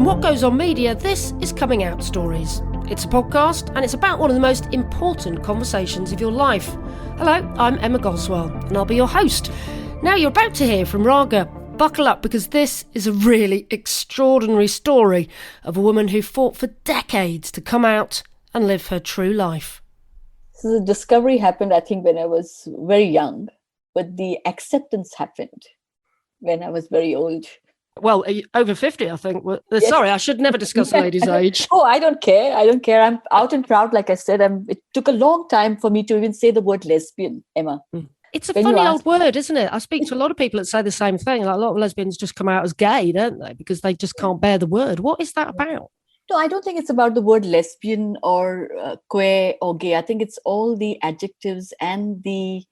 From What Goes On Media, this is Coming Out Stories. It's a podcast and it's about one of the most important conversations of your life. Hello, I'm Emma Goswell and I'll be your host. Now you're about to hear from Raga. Buckle up because this is a really extraordinary story of a woman who fought for decades to come out and live her true life. So the discovery happened, I think, when I was very young, but the acceptance happened when I was very old. Well, over 50, I think. Yes. Sorry, I should never discuss a lady's age. Oh, I don't care. I'm out and proud, like I said. It took a long time for me to even say the word lesbian, Emma. It's a funny old word, isn't it? I speak to a lot of people that say the same thing. Like a lot of lesbians just come out as gay, don't they? Because they just can't bear the word. What is that about? No, I don't think it's about the word lesbian or queer or gay. I think it's all the adjectives and the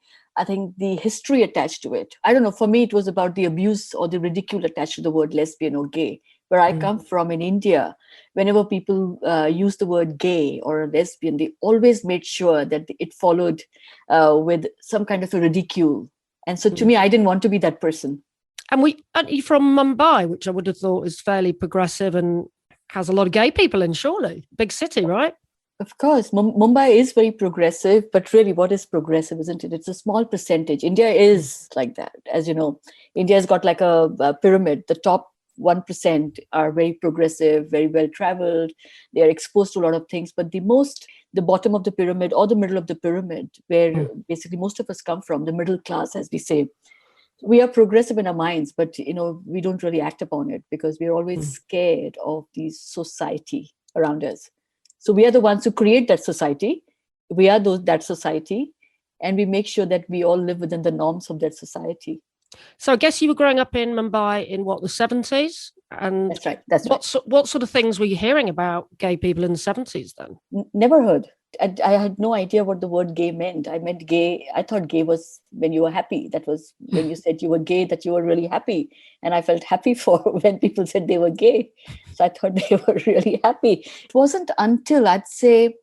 history attached to it. I don't know. For me, it was about the abuse or the ridicule attached to the word lesbian or gay. Where I come from in India, whenever people use the word gay or lesbian, they always made sure that it followed with some kind of a ridicule. And so to me, I didn't want to be that person. And you're from Mumbai, which I would have thought is fairly progressive and has a lot of gay people in, surely. Big city, right? Of course, Mumbai is very progressive, but really what is progressive, isn't it? It's a small percentage. India is like that. As you know, India has got like a pyramid. The top 1% are very progressive, very well traveled. They are exposed to a lot of things. But the bottom of the pyramid or the middle of the pyramid, where basically most of us come from, the middle class, as we say, we are progressive in our minds, but we don't really act upon it because we're always scared of the society around us. So we are the ones who create that society. We are that society, and we make sure that we all live within the norms of that society. So I guess you were growing up in Mumbai in the 70s? And that's right. That's what sort of things were you hearing about gay people in the 70s then? Never heard. I had no idea what the word gay meant. I meant gay. I thought gay was when you were happy. That was when you said you were gay, that you were really happy. And I felt happy for when people said they were gay. So I thought they were really happy. It wasn't until I'd say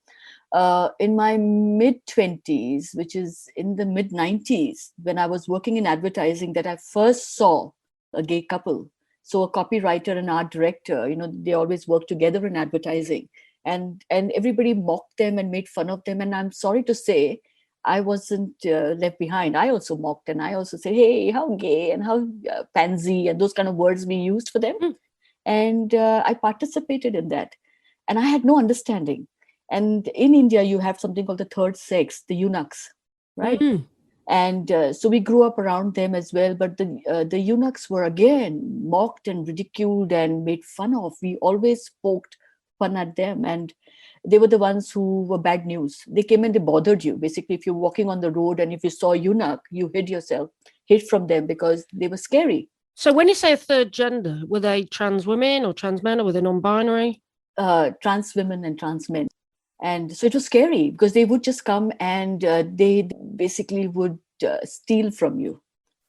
in my mid-20s, which is in the mid-90s, when I was working in advertising, that I first saw a gay couple. So a copywriter and art director, they always work together in advertising. And everybody mocked them and made fun of them. And I'm sorry to say, I wasn't left behind. I also mocked and I also said, hey, how gay and how pansy and those kind of words we used for them. And I participated in that. And I had no understanding. And in India, you have something called the third sex, the eunuchs, right? And so we grew up around them as well. But the eunuchs were, again, mocked and ridiculed and made fun of. We always poked fun at them, and they were the ones who were bad news. They came and they bothered you. Basically, if you're walking on the road and if you saw a eunuch, you hid from them because they were scary. So when you say a third gender, were they trans women or trans men, or were they non-binary? Trans women and trans men. And so it was scary because they would just come and they basically would steal from you,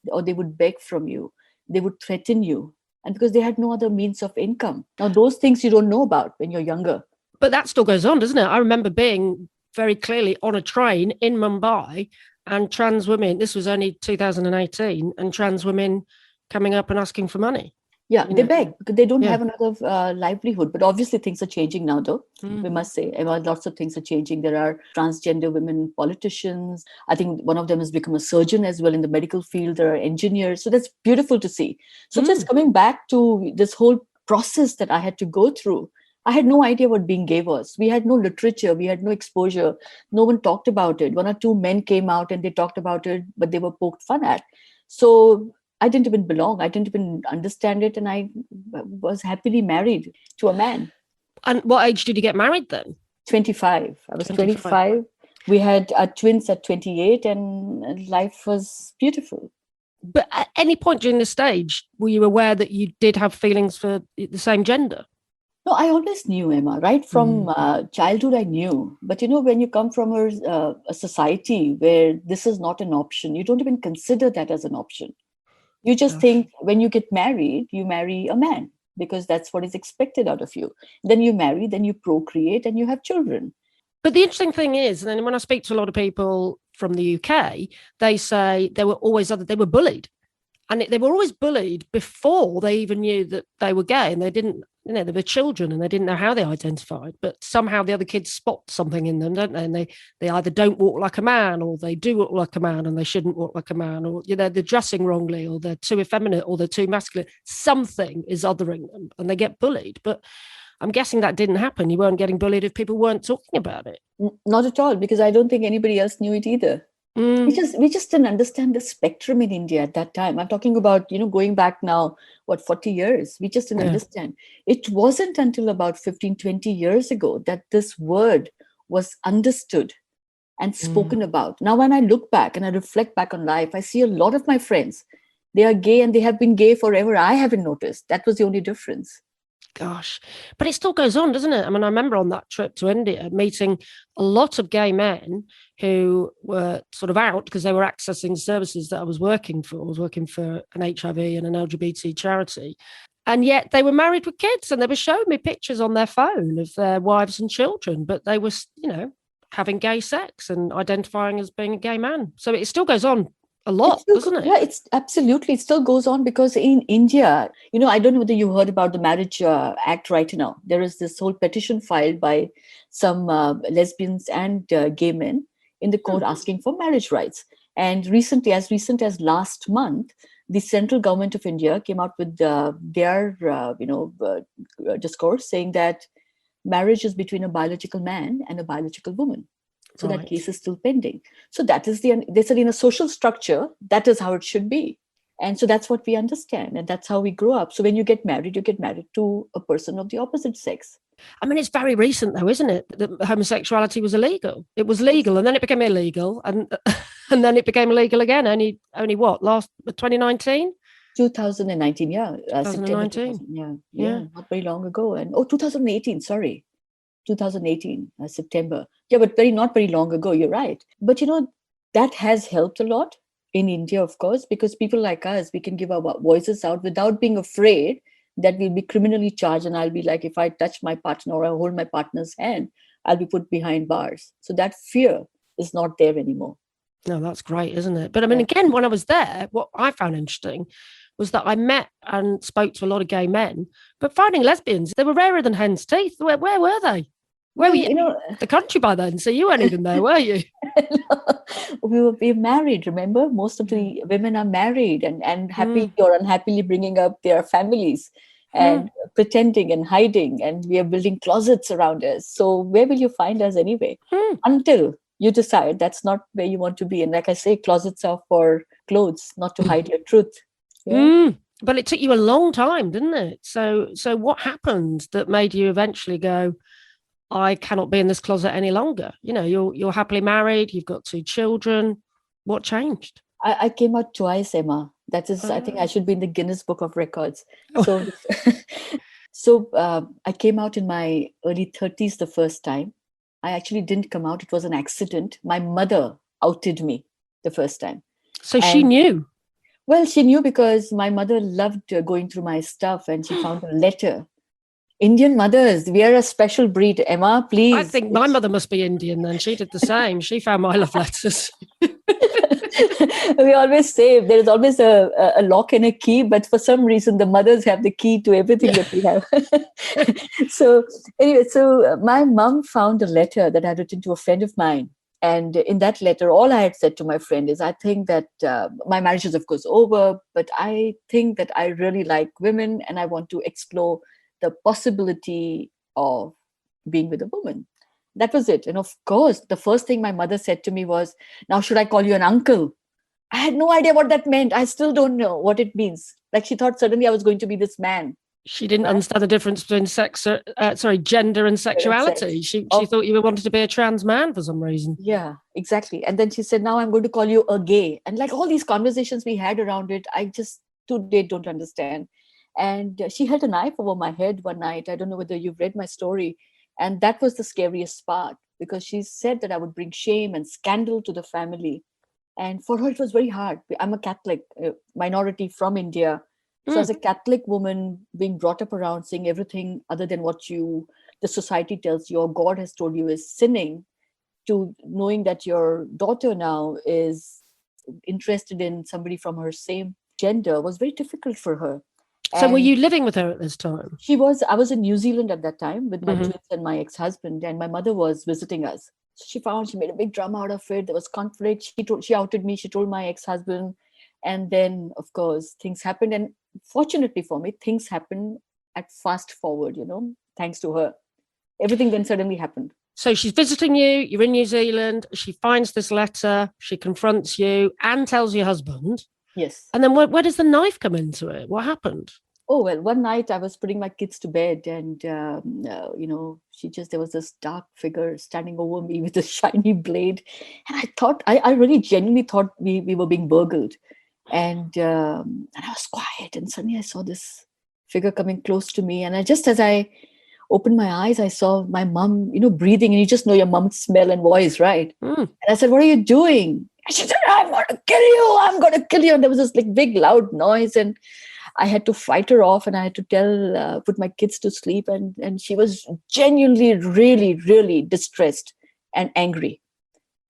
or they would beg from you. They would threaten you. And because they had no other means of income. Now, those things you don't know about when you're younger. But that still goes on, doesn't it? I remember being very clearly on a train in Mumbai and trans women, this was only 2018, and trans women coming up and asking for money. Yeah, they beg because they don't have another livelihood. But obviously things are changing now, though. We must say, lots of things are changing. There are transgender women politicians. I think one of them has become a surgeon as well in the medical field. There are engineers. So that's beautiful to see. So just coming back to this whole process that I had to go through, I had no idea what being gay was. We had no literature. We had no exposure. No one talked about it. One or two men came out and they talked about it, but they were poked fun at. So I didn't even belong. I didn't even understand it. And I was happily married to a man. And what age did you get married then? 25. I was 25. We had twins at 28 and life was beautiful. But at any point during the stage, were you aware that you did have feelings for the same gender? No, I always knew, Emma, right from childhood I knew. But when you come from a society where this is not an option, you don't even consider that as an option. You just think when you get married, you marry a man because that's what is expected out of you. Then you marry, then you procreate and you have children. But the interesting thing is, and when I speak to a lot of people from the UK, they say they were bullied. And they were always bullied before they even knew that they were gay, and they didn't they were children and they didn't know how they identified, but somehow the other kids spot something in them, don't they? And they either don't walk like a man, or they do walk like a man and they shouldn't walk like a man, or they're dressing wrongly, or they're too effeminate, or they're too masculine. Something is othering them and they get bullied. But I'm guessing that didn't happen. You weren't getting bullied if people weren't talking about it. Not at all, because I don't think anybody else knew it either. We just didn't understand the spectrum in India at that time. I'm talking about, going back now, 40 years. We just didn't understand. It wasn't until about 15, 20 years ago that this word was understood and spoken about. Now, when I look back and I reflect back on life, I see a lot of my friends, they are gay and they have been gay forever. I haven't noticed. That was the only difference. Gosh, but it still goes on, doesn't it? I mean, I remember on that trip to India meeting a lot of gay men who were sort of out because they were accessing services that I was working for. I was working for an HIV and an LGBT charity. And yet they were married with kids, and they were showing me pictures on their phone of their wives and children, but they were, having gay sex and identifying as being a gay man. So it still goes on a lot, doesn't it? Yeah, it's absolutely. It still goes on, because in India, I don't know whether you heard about the Marriage Act right now. There is this whole petition filed by some lesbians and gay men in the court asking for marriage rights. And recently, as recent as last month, the central government of India came out with their discourse saying that marriage is between a biological man and a biological woman. So that case is still pending. So that is they said in a social structure, that is how it should be. And so that's what we understand. And that's how we grow up. So when you get married to a person of the opposite sex. I mean, it's very recent though, isn't it? That homosexuality was illegal. It was legal and then it became illegal, and then it became illegal again. Only what, last 2019? 2019, yeah. 2019. September, yeah, not very long ago. And 2018, sorry. 2018, September. Yeah, but not very long ago, you're right. But that has helped a lot in India, of course, because people like us, we can give our voices out without being afraid that we'll be criminally charged. And I'll be like, if I touch my partner or I hold my partner's hand, I'll be put behind bars. So that fear is not there anymore. No, that's great, isn't it? But I mean, again, when I was there, what I found interesting was that I met and spoke to a lot of gay men, but finding lesbians, they were rarer than hen's teeth. Where were they? Where were you? The country by then, so you weren't even there, were you? We were married, remember? Most of the women are married and happy or unhappily bringing up their families and pretending and hiding, and we are building closets around us. So where will you find us anyway? Until you decide that's not where you want to be. And like I say, closets are for clothes, not to hide your truth. Yeah? But it took you a long time, didn't it? So what happened that made you eventually go, I cannot be in this closet any longer? You're happily married, you've got 2 children. What changed? I came out twice, Emma. That is, I think I should be in the Guinness Book of Records. So I came out in my early 30s the first time. I actually didn't come out. It was an accident. My mother outed me the first time. So she knew? Well, she knew because my mother loved going through my stuff, and she found a letter. Indian mothers, we are a special breed, Emma, please. I think my mother must be Indian then. She did the same. She found my love letters. We always say there is always a lock and a key, but for some reason the mothers have the key to everything that we have. So anyway, my mom found a letter that I had written to a friend of mine. And in that letter, all I had said to my friend is, I think that my marriage is, of course, over, but I think that I really like women and I want to explore the possibility of being with a woman. That was it. And of course, the first thing my mother said to me was, now should I call you an uncle? I had no idea what that meant. I still don't know what it means. Like, she thought suddenly I was going to be this man. She didn't understand the difference between gender and sexuality. She thought you wanted to be a trans man for some reason. Yeah, exactly. And then she said, now I'm going to call you a gay. And like all these conversations we had around it, I just today don't understand. And she held a knife over my head one night. I don't know whether you've read my story. And that was the scariest part, because she said that I would bring shame and scandal to the family. And for her, it was very hard. I'm a Catholic minority from India. So as a Catholic woman being brought up around saying everything other than what the society tells you or God has told you is sinning, to knowing that your daughter now is interested in somebody from her same gender was very difficult for her. So were And you living with her at this time? I was in New Zealand at that time with my Mm-hmm. twins and my ex-husband, and my mother was visiting us. So she made a big drama out of it. There was conflict. She outed me. She told my ex-husband. And then, of course, things happened. And fortunately for me, things happened at fast forward, thanks to her. Everything then suddenly happened. So she's visiting you, you're in New Zealand, she finds this letter, she confronts you and tells your husband. Yes. And then where does the knife come into it? What happened? Oh, well, one night I was putting my kids to bed, and, there was this dark figure standing over me with a shiny blade. And I thought, I really genuinely thought we were being burgled. And I was quiet, and suddenly I saw this figure coming close to me. And as I opened my eyes, I saw my mom, breathing, and you just know your mom's smell and voice, right? Mm. And I said, "What are you doing?" And she said, "I'm going to kill you. I'm going to kill you." And there was this like big loud noise, and I had to fight her off, and I had to put my kids to sleep. And she was genuinely, really, really distressed and angry.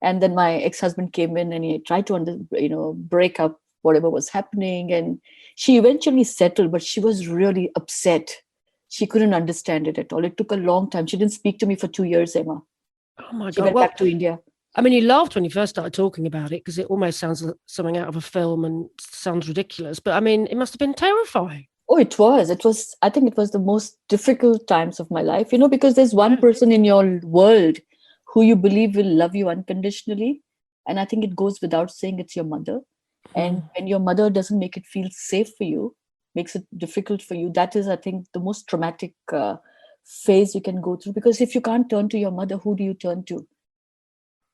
And then my ex-husband came in, and he tried to, break up whatever was happening. And she eventually settled, but she was really upset. She couldn't understand it at all. It took a long time. She didn't speak to me for 2 years, Emma. Oh my She God. went Well, back to India. I mean, you laughed when you first started talking about it because it almost sounds like something out of a film and sounds ridiculous. But I mean, it must have been terrifying. Oh, it was. I think it was the most difficult times of my life, because there's one Yeah. person in your world who you believe will love you unconditionally. And I think it goes without saying, it's your mother. And when your mother doesn't make it feel safe for you, makes it difficult for you, that is, I think, the most traumatic phase you can go through. Because if you can't turn to your mother, who do you turn to?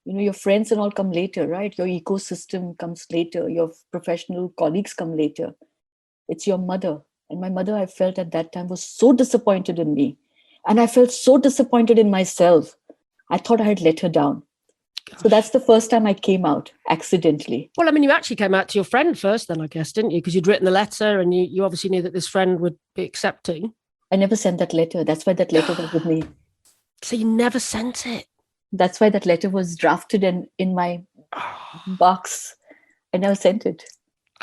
Your friends and all come later, right? Your ecosystem comes later. Your professional colleagues come later. It's your mother. And my mother, I felt at that time, was so disappointed in me. And I felt so disappointed in myself. I thought I had let her down. Gosh. So that's the first time I came out accidentally. Well, I mean, you actually came out to your friend first then, I guess, didn't you? Because you'd written the letter and you obviously knew that this friend would be accepting. I never sent that letter. That's why that letter was with me. So you never sent it? That's why that letter was drafted and in my box. I never sent it.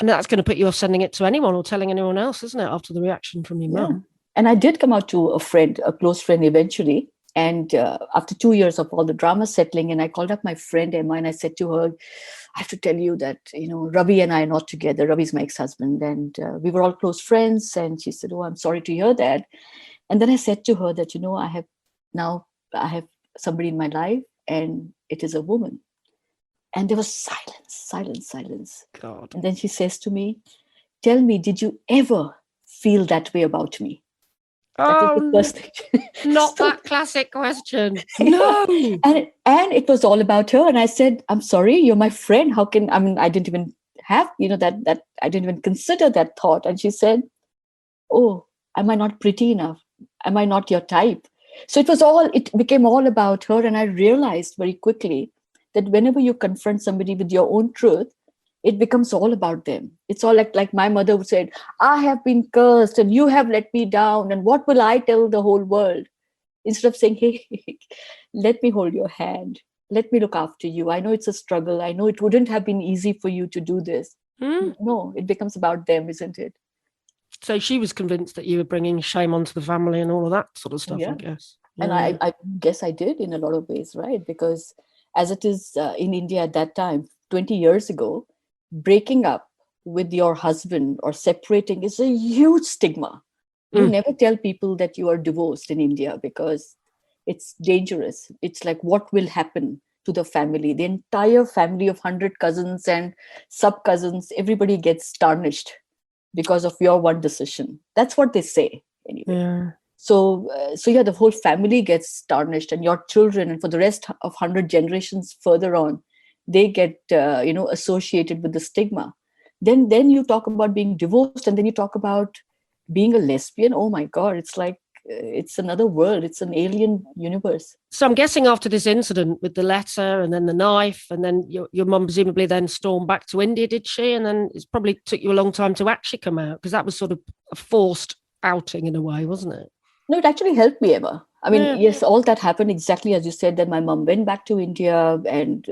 And that's going to put you off sending it to anyone or telling anyone else, isn't it, after the reaction from your mum? And I did come out to a close friend eventually. And after 2 years of all the drama settling, and I called up my friend Emma and I said to her, "I have to tell you that, Ravi and I are not together. Ravi's my ex-husband. And we were all close friends." And she said, "Oh, I'm sorry to hear that." And then I said to her that, I have somebody in my life, and it is a woman. And there was silence. God. And then she says to me, "Tell me, did you ever feel that way about me?" That was the first thing. Not that classic question. No. And it was all about her. And I said, "I'm sorry, you're my friend. How can, I didn't even have, that I didn't even consider that thought." And she said, "Oh, am I not pretty enough? Am I not your type?" So it became all about her. And I realized very quickly that whenever you confront somebody with your own truth, it becomes all about them. It's all like my mother said, "I have been cursed and you have let me down. And what will I tell the whole world?" Instead of saying, "Hey, let me hold your hand. Let me look after you. I know it's a struggle. I know it wouldn't have been easy for you to do this." No, it becomes about them, isn't it? So she was convinced that you were bringing shame onto the family and all of that sort of stuff, I guess. And I guess I did in a lot of ways, right? Because as it is in India at that time, 20 years ago, breaking up with your husband or separating is a huge stigma. You never tell people that you are divorced in India because it's dangerous. It's like, what will happen to the family? The entire family of 100 cousins and sub-cousins, everybody gets tarnished because of your one decision. That's what they say anyway. Yeah. So the whole family gets tarnished, and your children, and for the rest of 100 generations further on, they get associated with the stigma. Then you talk about being divorced, and then you talk about being a lesbian. Oh my God, it's like it's another world. It's an alien universe. So I'm guessing after this incident with the letter and then the knife, and then your mum presumably then stormed back to India, did she? And then it's probably took you a long time to actually come out, because that was sort of a forced outing in a way, wasn't it? No, it actually helped me, Emma. I mean, yes, all that happened exactly as you said. Then my mom went back to India, and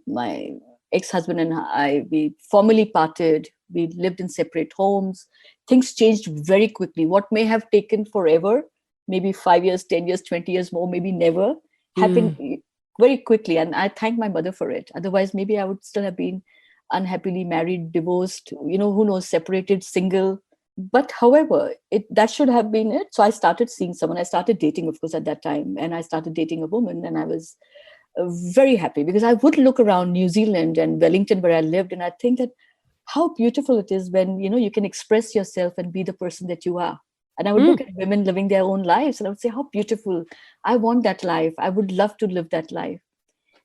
my ex-husband and I, we formally parted. We lived in separate homes. things changed very quickly. What may have taken forever, maybe 5 years, 10 years, 20 years more, maybe never, happened very quickly. And I thank my mother for it. Otherwise, maybe I would still have been unhappily married, divorced, who knows, separated, single. But however, that should have been it. So I started seeing someone. I started dating, of course, at that time. And I started dating a woman, and I was very happy, because I would look around New Zealand and Wellington, where I lived, and I think that how beautiful it is when you can express yourself and be the person that you are. And I would look at women living their own lives, and I would say, how beautiful. I want that life. I would love to live that life.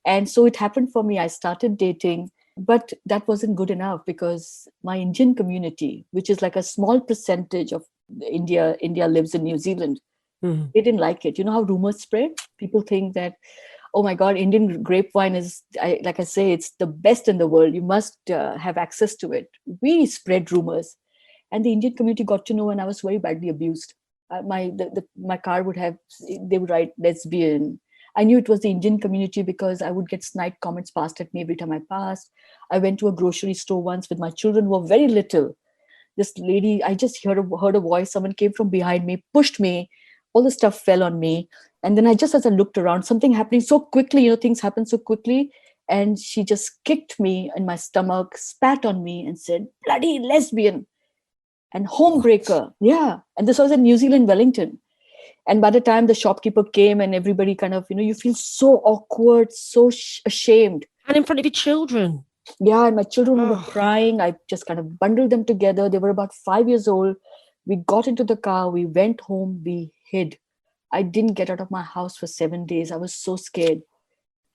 And so it happened for me. I started dating, but that wasn't good enough, because my Indian community, which is like a small percentage of India lives in New Zealand, they didn't like it. You know how rumors spread? People think that, oh my God, Indian grapevine is, like I say, it's the best in the world. You must have access to it. We spread rumors. And the Indian community got to know, and I was very badly abused. My car they would write lesbian. I knew it was the Indian community because I would get snide comments passed at me every time I passed. I went to a grocery store once with my children who were very little. This lady, I just heard a voice. Someone came from behind me, pushed me. All the stuff fell on me. And then as I looked around, something happening so quickly, things happen so quickly. And she just kicked me in my stomach, spat on me and said, bloody lesbian and homebreaker. Yeah. And this was in New Zealand, Wellington. And by the time the shopkeeper came and everybody kind of, you feel so awkward, so ashamed. And in front of your children. Yeah. And my children were crying. I just kind of bundled them together. They were about 5 years old. We got into the car. We went home. We hid. I didn't get out of my house for 7 days. I was so scared.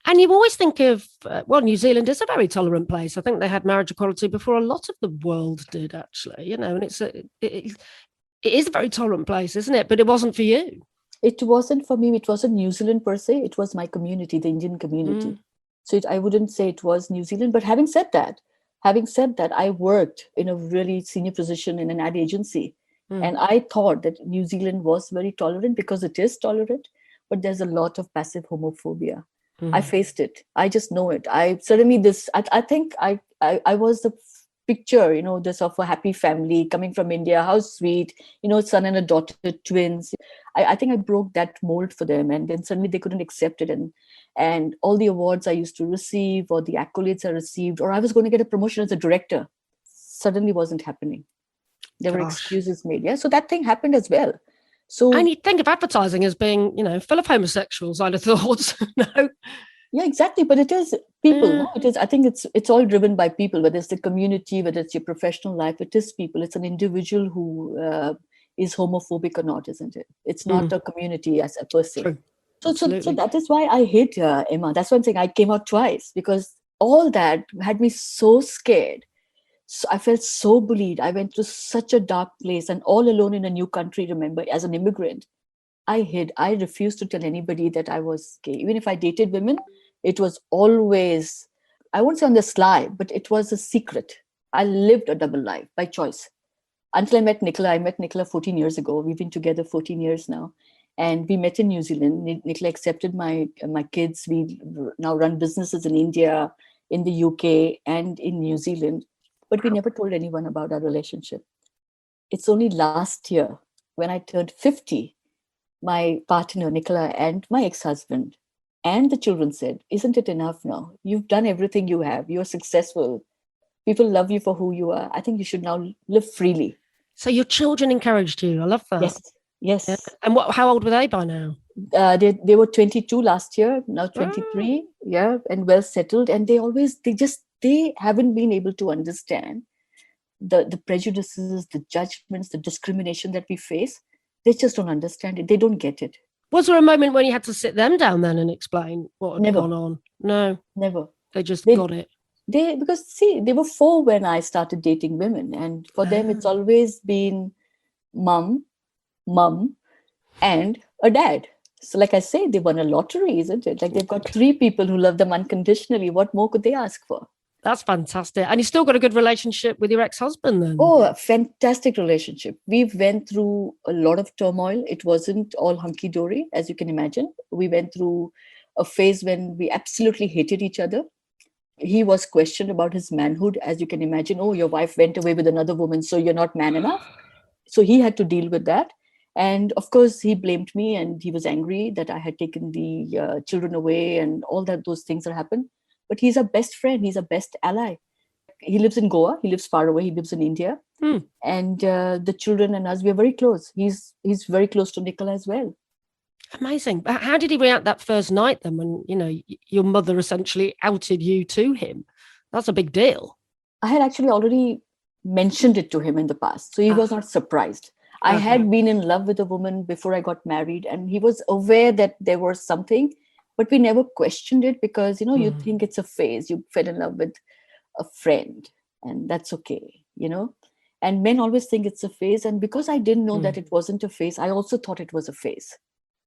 And you always think of, New Zealand is a very tolerant place. I think they had marriage equality before a lot of the world did, actually, and it is a very tolerant place, isn't it? But it wasn't for you. It wasn't for me. It wasn't New Zealand per se. It was my community, the Indian community. So I wouldn't say it was New Zealand. But having said that, I worked in a really senior position in an ad agency. And I thought that New Zealand was very tolerant, because it is tolerant, but there's a lot of passive homophobia. I faced it. I just know it. I think I was the picture, this of a happy family coming from India. How sweet, son and a daughter, twins. I think I broke that mold for them. And then suddenly they couldn't accept it. And all the awards I used to receive, or the accolades I received, or I was going to get a promotion as a director, suddenly wasn't happening. There were excuses made. Yeah. So that thing happened as well. So, and you think of advertising as being, full of homosexuals, I'd have thought. No. Yeah, exactly. But it is people. No? It is. I think it's all driven by people, whether it's the community, whether it's your professional life. It is people. It's an individual who is homophobic or not, isn't it? It's not a community as a person. True. So that is why I hid Emma. That's one thing. I came out twice, because all that had me so scared. So I felt so bullied. I went to such a dark place, and all alone in a new country, remember, as an immigrant. I hid. I refused to tell anybody that I was gay. Even if I dated women, it was always, I won't say on the sly, but it was a secret. I lived a double life by choice. Until I met Nicola. I met Nicola 14 years ago. We've been together 14 years now. And we met in New Zealand. Nicola accepted my kids. We now run businesses in India, in the UK, and in New Zealand. But we never told anyone about our relationship. It's only last year, when I turned 50, my partner, Nicola, and my ex-husband and the children said, isn't it enough now? You've done everything you have. You're successful. People love you for who you are. I think you should now live freely. So your children encouraged you. I love that. Yes. Yeah. And how old were they by now? They were 22 last year, now 23. Yeah, and well settled. And they haven't been able to understand the prejudices, the judgments, the discrimination that we face. They just don't understand it. They don't get it. Was there a moment when you had to sit them down then and explain what had gone on? No. Never. They just got it. Because they were 4 when I started dating women. And for them, it's always been mum, and a dad. So like I say, they won a lottery, isn't it? Like they've got 3 people who love them unconditionally. What more could they ask for? That's fantastic. And you still got a good relationship with your ex-husband then? Oh, a fantastic relationship. We went through a lot of turmoil. It wasn't all hunky-dory, as you can imagine. We went through a phase when we absolutely hated each other. He was questioned about his manhood, as you can imagine. Oh, your wife went away with another woman, so you're not man enough. So he had to deal with that. And of course, he blamed me and he was angry that I had taken the children away and all that, those things that happened. But he's a best friend. He's a best ally. He lives in Goa. He lives far away. He lives in India. And the children and us, we are very close. He's very close to Nicola as well. Amazing. But how did he react that first night then when, your mother essentially outed you to him? That's a big deal. I had actually already mentioned it to him in the past. So he was not surprised. I had been in love with a woman before I got married, and he was aware that there was something, but we never questioned it because, you think it's a phase. You fell in love with a friend and that's okay, and men always think it's a phase. And because I didn't know that it wasn't a phase, I also thought it was a phase.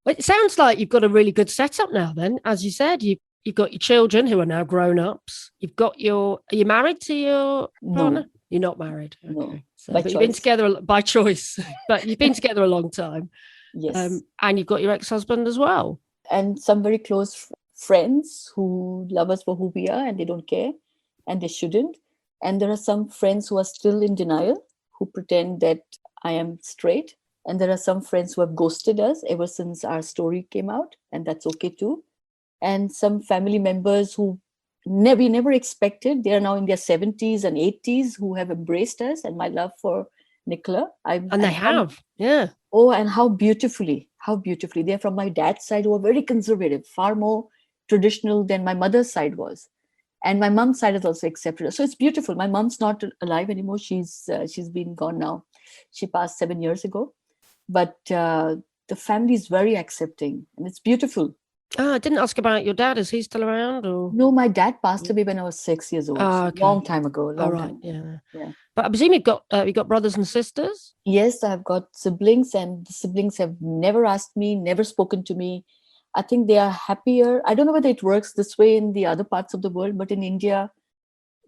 Well, it sounds like you've got a really good setup now then. As you said, you've got your children who are now grown-ups. You've got are you married to your partner? No. You're not married. Okay. No. But you've been together by choice, but you've been together a long time. Yes. And you've got your ex-husband as well. And some very close friends who love us for who we are and they don't care and they shouldn't. And there are some friends who are still in denial, who pretend that I am straight. And there are some friends who have ghosted us ever since our story came out, and that's okay too. And some family members who we never expected, they are now in their 70s and 80s, who have embraced us and my love for Nicola. And they have, yeah. Oh, and how beautifully. They're from my dad's side, who are very conservative, far more traditional than my mother's side was. And my mom's side has also accepted us. So it's beautiful. My mom's not alive anymore. She's been gone now. She passed 7 years ago. But the family is very accepting, and it's beautiful. I didn't ask about your dad. Is he still around? Or no, my dad passed away when I was 6 years old. Okay. Long time ago. Yeah. But I presume you've got brothers and sisters. Yes, I've got siblings, and the siblings have never asked me, never spoken to me. I think they are happier. I don't know whether it works this way in the other parts of the world, but in India,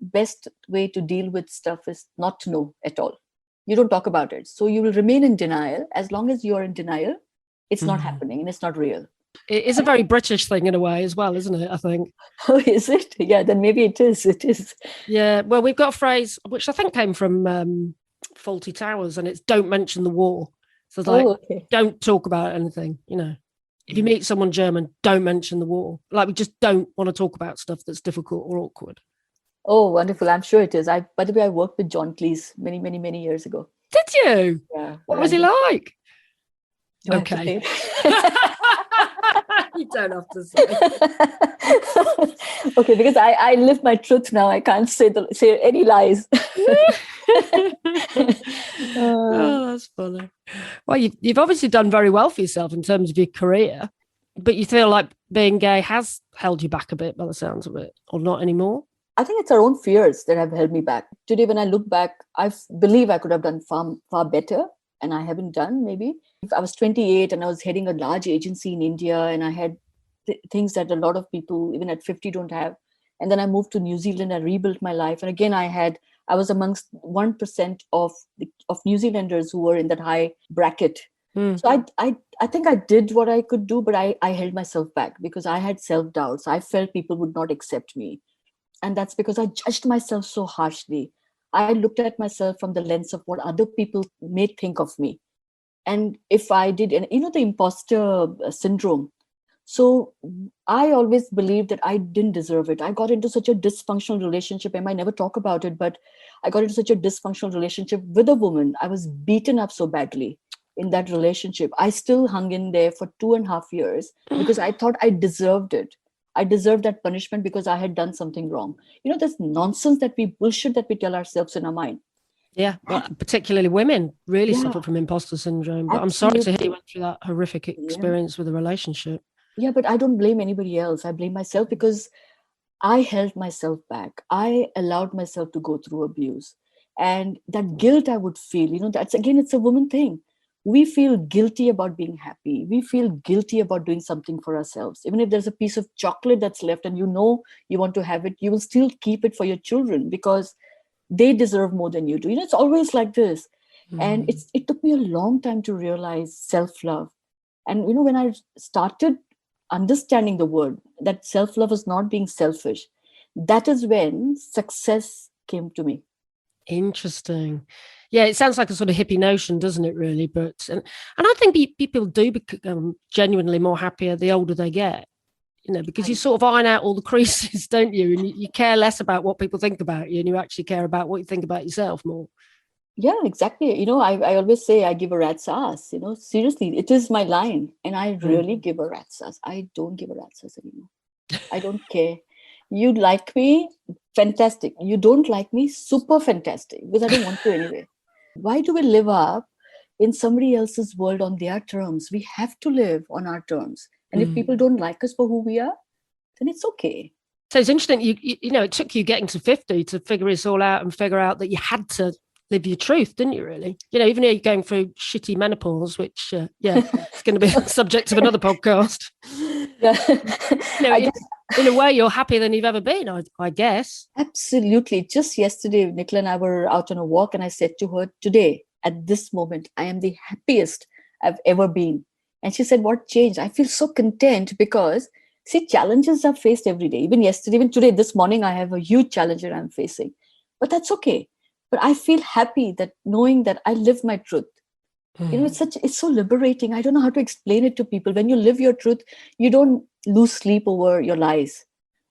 best way to deal with stuff is not to know at all. You don't talk about it. So you will remain in denial. As long as you're in denial, it's not happening and it's not real. It is a very British thing in a way as well, isn't it? I think. Oh, is it? Yeah, then maybe it is. It is. Yeah. Well, we've got a phrase which I think came from Fawlty Towers, and it's "Don't mention the war." So it's like, don't talk about anything. If you meet someone German, don't mention the war. Like, we just don't want to talk about stuff that's difficult or awkward. Oh, wonderful. I'm sure it is. By the way, I worked with John Cleese many, many, many years ago. Did you? Yeah. What was he like? Okay. You don't have to say. Okay, because I live my truth now. I can't say any lies. Oh, that's funny. Well, you've obviously done very well for yourself in terms of your career, but you feel like being gay has held you back a bit by the sounds of it, or not anymore? I think it's our own fears that have held me back. Today, when I look back, I believe I could have done far, far better, and I haven't done, maybe. I was 28 and I was heading a large agency in India, and I had things that a lot of people, even at 50, don't have. And then I moved to New Zealand. I rebuilt my life. And again, I was amongst 1% of New Zealanders who were in that high bracket. So I think I did what I could do, but I held myself back because I had self-doubts. I felt people would not accept me. And that's because I judged myself so harshly. I looked at myself from the lens of what other people may think of me. And if I did, and the imposter syndrome. So I always believed that I didn't deserve it. I got into such a dysfunctional relationship. I might never talk about it, but I got into such a dysfunctional relationship with a woman. I was beaten up so badly in that relationship. I still hung in there for 2.5 years because I thought I deserved it. I deserved that punishment because I had done something wrong. This nonsense bullshit that we tell ourselves in our mind. Yeah, well, particularly women really suffer from imposter syndrome. But I'm sorry to hear you went through that horrific experience with a relationship. Yeah, but I don't blame anybody else. I blame myself because I held myself back. I allowed myself to go through abuse. And that guilt I would feel, that's, again, it's a woman thing. We feel guilty about being happy. We feel guilty about doing something for ourselves. Even if there's a piece of chocolate that's left and you want to have it, you will still keep it for your children because they deserve more than you do. It's always like this. And it took me a long time to realize self-love. And, when I started understanding the word, that self-love is not being selfish, that is when success came to me. Interesting. Yeah, it sounds like a sort of hippie notion, doesn't it, really? And I think people do become genuinely more happier the older they get, because you sort of iron out all the creases, don't you? And you care less about what people think about you, and you actually care about what you think about yourself more. Yeah, exactly. I always say I give a rat's ass, seriously, it is my line. And I really give a rat's ass. I don't give a rat's ass anymore. I don't care. You like me, fantastic. You don't like me, super fantastic, because I don't want to anyway. Why do we live up in somebody else's world on their terms? We have to live on our terms. And if people don't like us for who we are, then it's okay. So it's interesting, it took you getting to 50 to figure this all out and figure out that you had to live your truth, didn't you, really? Even though you're going through shitty menopause, which, it's going to be the subject of another podcast. Yeah. In a way, you're happier than you've ever been, I guess. Absolutely. Just yesterday, Nicola and I were out on a walk, and I said to her, today, at this moment, I am the happiest I've ever been. And she said, what changed? I feel so content because, see, challenges are faced every day. Even yesterday, even today, this morning, I have a huge challenge that I'm facing. But that's okay. But I feel happy that knowing that I live my truth. It's so liberating. I don't know how to explain it to people. When you live your truth, you don't lose sleep over your lies.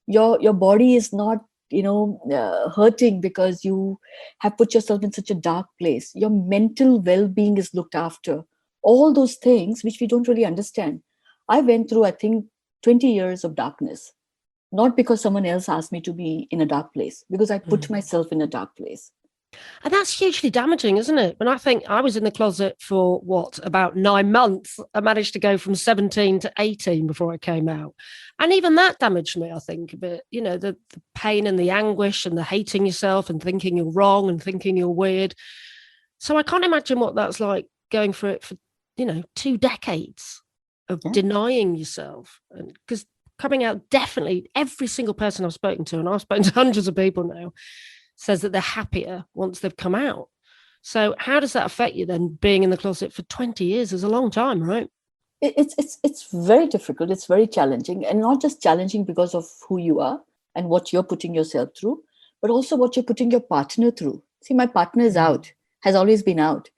Your body is not hurting because you have put yourself in such a dark place. Your mental well-being is looked after. All those things which we don't really understand. I went through, I think, 20 years of darkness, not because someone else asked me to be in a dark place, because I put myself in a dark place. And that's hugely damaging, isn't it? When I think I was in the closet for about 9 months, I managed to go from 17 to 18 before I came out. And even that damaged me, I think, a bit. The pain and the anguish and the hating yourself and thinking you're wrong and thinking you're weird. So I can't imagine what that's like going through it for, 2 decades of denying yourself. And because coming out, definitely every single person I've spoken to, and I've spoken to hundreds of people now, says that they're happier once they've come out. So how does that affect you then? Being in the closet for 20 years is a long time, right? It's very difficult. It's very challenging, and not just challenging because of who you are and what you're putting yourself through, but also what you're putting your partner through. See, my partner is out, has always been out.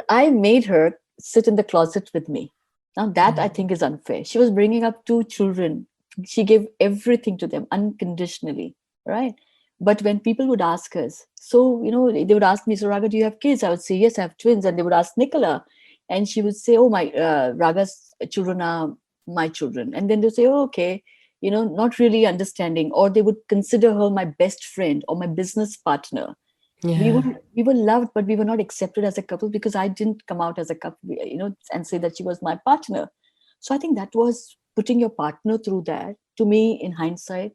I made her sit in the closet with me. Now that I think is unfair. She was bringing up 2 children. She gave everything to them unconditionally, right? But when people would ask us, so, they would ask me, so Raga, do you have kids? I would say, yes, I have twins. And they would ask Nicola. And she would say, oh, my Raga's children are my children. And then they'll say, oh, okay, not really understanding. Or they would consider her my best friend or my business partner. Yeah. We were loved, but we were not accepted as a couple because I didn't come out as a couple, and say that she was my partner. So I think that was putting your partner through that. To me, in hindsight,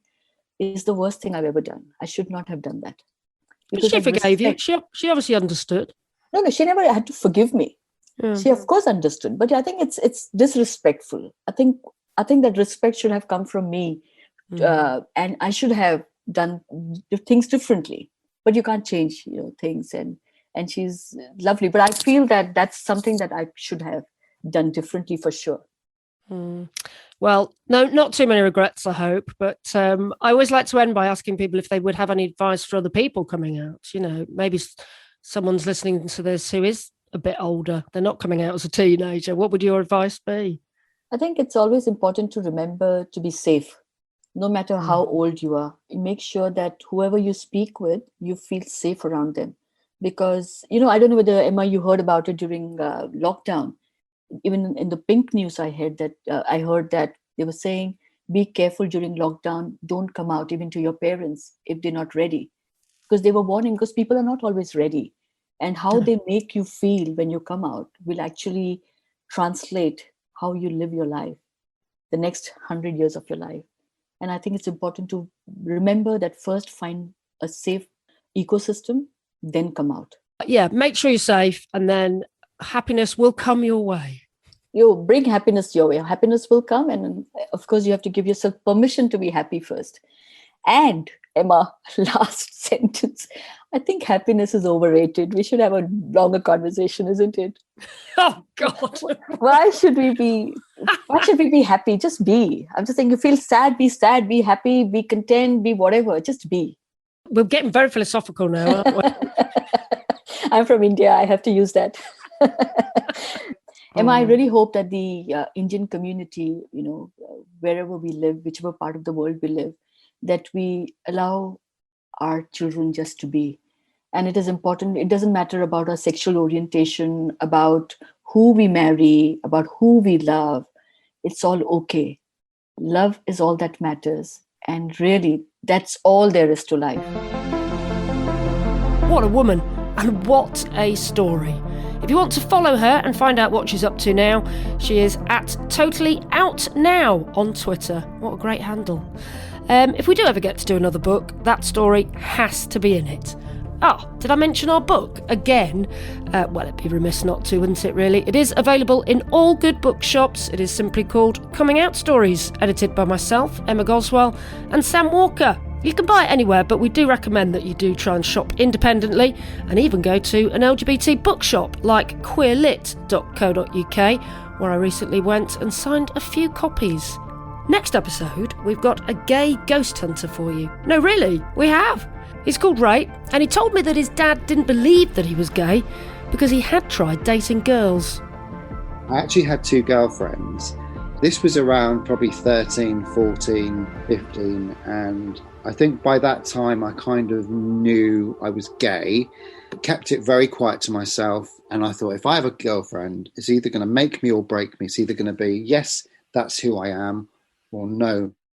is the worst thing I've ever done. I should not have done that. Because she forgave you. She obviously understood. No, she never had to forgive me. Yeah. She of course understood, but I think it's disrespectful. I think that respect should have come from me, and I should have done things differently. But you can't change, things, and she's lovely. But I feel that that's something that I should have done differently for sure. Well, no, not too many regrets, I hope. But I always like to end by asking people if they would have any advice for other people coming out. Maybe someone's listening to this who is a bit older. They're not coming out as a teenager. What would your advice be? I think it's always important to remember to be safe, no matter how old you are. Make sure that whoever you speak with, you feel safe around them. Because, I don't know whether, Emma, you heard about it during lockdown. Even in the Pink News, I heard that they were saying, be careful during lockdown. Don't come out even to your parents if they're not ready. Because they were warning, because people are not always ready. And how they make you feel when you come out will actually translate how you live your life, the next 100 years of your life. And I think it's important to remember that first find a safe ecosystem, then come out. Yeah, make sure you're safe, and then happiness will come your way. You bring happiness your way. Happiness will come, and of course you have to give yourself permission to be happy first. And Emma, last sentence. I think happiness is overrated. We should have a longer conversation, isn't it? Oh God. Why should we be happy? Just be. I'm just saying, you feel sad, be happy, be content, be whatever. Just be. We're getting very philosophical now, aren't we? I'm from India. I have to use that. Emma, I Oh. really hope that the Indian community, wherever we live, whichever part of the world we live, that we allow our children just to be. And it is important. It doesn't matter about our sexual orientation, about who we marry, about who we love. It's all okay. Love is all that matters. And really, that's all there is to life. What a woman, and what a story. If you want to follow her and find out what she's up to now, she is at Totally Out Now on Twitter. What a great handle. If we do ever get to do another book, that story has to be in it. Did I mention our book again? Well, it'd be remiss not to, wouldn't it, really? It is available in all good bookshops. It is simply called Coming Out Stories, edited by myself, Emma Goswell, and Sam Walker. You can buy it anywhere, but we do recommend that you do try and shop independently and even go to an LGBT bookshop like queerlit.co.uk, where I recently went and signed a few copies. Next episode, we've got a gay ghost hunter for you. No, really, we have. He's called Ray, and he told me that his dad didn't believe that he was gay because he had tried dating girls. I actually had 2 girlfriends. This was around probably 13, 14, 15, and I think by that time I kind of knew I was gay, kept it very quiet to myself, and I thought if I have a girlfriend, it's either going to make me or break me. It's either going to be, yes, that's who I am, or no,